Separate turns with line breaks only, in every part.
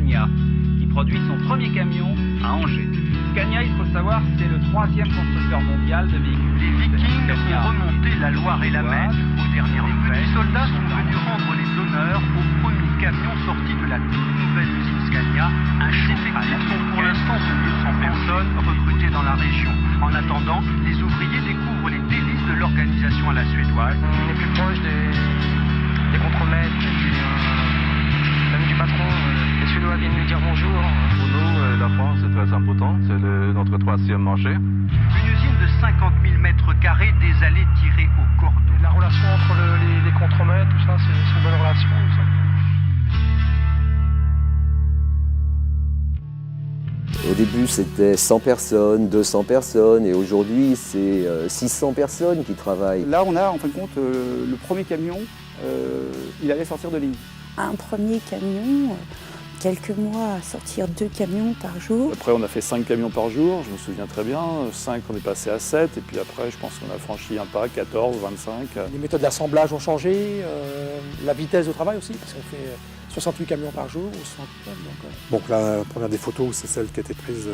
Scania, qui produit son premier camion à Angers. Scania, il faut le savoir, c'est le 3e constructeur mondial de véhicules.
Les Vikings ont remonté la Loire et la Maine aux dernières nouvelles. Les soldats sont venus rendre les honneurs au premier camion sorti de la toute nouvelle usine Scania. Les effectifs sont pour l'instant de 200 personnes recrutées dans la région. En attendant, les ouvriers découvrent les délices de l'organisation à la suédoise.
On est plus proche des contremaîtres et puis même du patron. Les Suédois viennent nous dire bonjour.
Pour nous, la France, c'est très important. C'est notre 3e marché.
Une usine de 50 000 mètres carrés, des allées tirées au cordeau.
La relation entre les contremaîtres, tout ça, c'est une bonne relation. Tout ça.
Au début, c'était 100 personnes, 200 personnes, et aujourd'hui, c'est 600 personnes qui travaillent.
Là, on a en fin de compte le premier camion, il allait sortir de ligne.
Un premier camion, quelques mois à sortir 2 camions par jour.
Après, on a fait 5 camions par jour, je me souviens très bien. 5, on est passé à 7, et puis après, je pense qu'on a franchi un pas, 14, 25.
Les méthodes d'assemblage ont changé, la vitesse de travail aussi, parce qu'on fait 68 camions par jour.
Donc la première des photos, c'est celle qui a été prise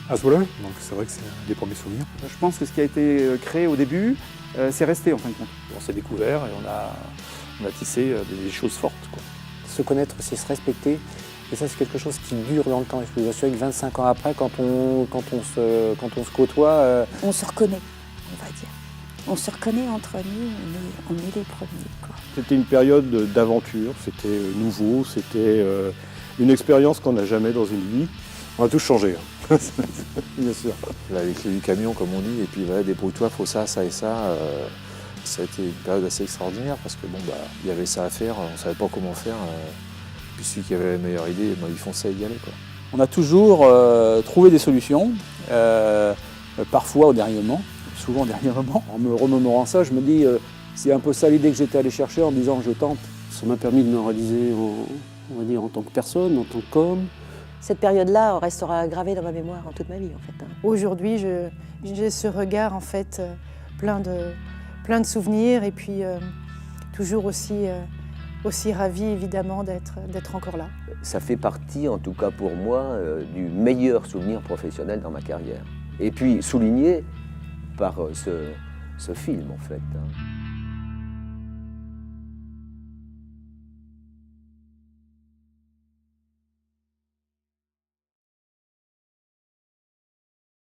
à Zwolle, donc c'est vrai que c'est un des premiers souvenirs.
Je pense que ce qui a été créé au début, c'est resté en fin de compte.
On s'est découvert et on a tissé des choses fortes, quoi.
Se connaître, c'est se respecter, et ça c'est quelque chose qui dure dans le temps. Et je vous assure que 25 ans après, quand on se côtoie...
On se reconnaît, on va dire. On se reconnaît entre nous, on est les premiers, quoi.
C'était une période d'aventure, c'était nouveau, c'était une expérience qu'on n'a jamais dans une vie. On a tous changé, hein. Bien sûr.
Les clés du camion, comme on dit, et puis voilà, débrouille-toi, faut ça, ça et ça. Ça a été une période assez extraordinaire parce que bon, bah, il y avait ça à faire, on ne savait pas comment faire. Puis celui qui avait la meilleure idée, bah, il fonçait à y aller, quoi.
On a toujours trouvé des solutions, parfois au dernier moment, souvent au dernier moment. En me remémorant ça, je me dis, c'est un peu ça l'idée que j'étais allé chercher en me disant je tente.
Ça m'a permis de me réaliser, on va dire, en tant que personne, en tant qu'homme.
Cette période-là restera gravée dans ma mémoire en toute ma vie, en fait.
Aujourd'hui, j'ai ce regard, en fait, plein de souvenirs et puis toujours aussi ravi évidemment d'être encore là.
Ça fait partie, en tout cas pour moi, du meilleur souvenir professionnel dans ma carrière. Et puis souligné par ce film, en fait.